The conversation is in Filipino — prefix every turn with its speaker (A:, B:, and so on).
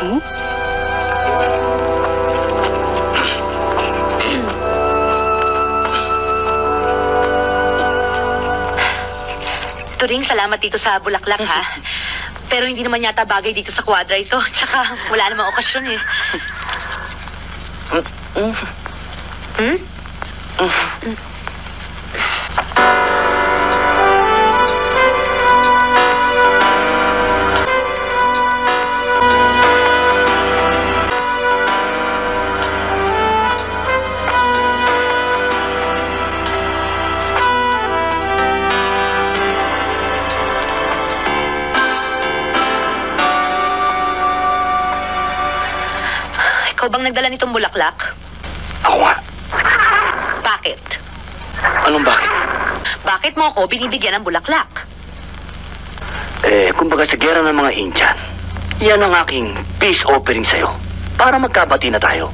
A: Hmm?
B: Turing, salamat dito sa bulaklak, ha? Pero hindi naman yata bagay dito sa kwadra ito. Tsaka, wala namang okasyon, eh. Hmm? Ikaw bang nagdala nitong bulaklak?
C: Ako nga.
B: Bakit?
C: Anong bakit?
B: Bakit mo ako binibigyan ng bulaklak?
C: Kumbaga sa gera ng mga Indian, yan ang aking peace offering sa'yo. Para magkabati na tayo.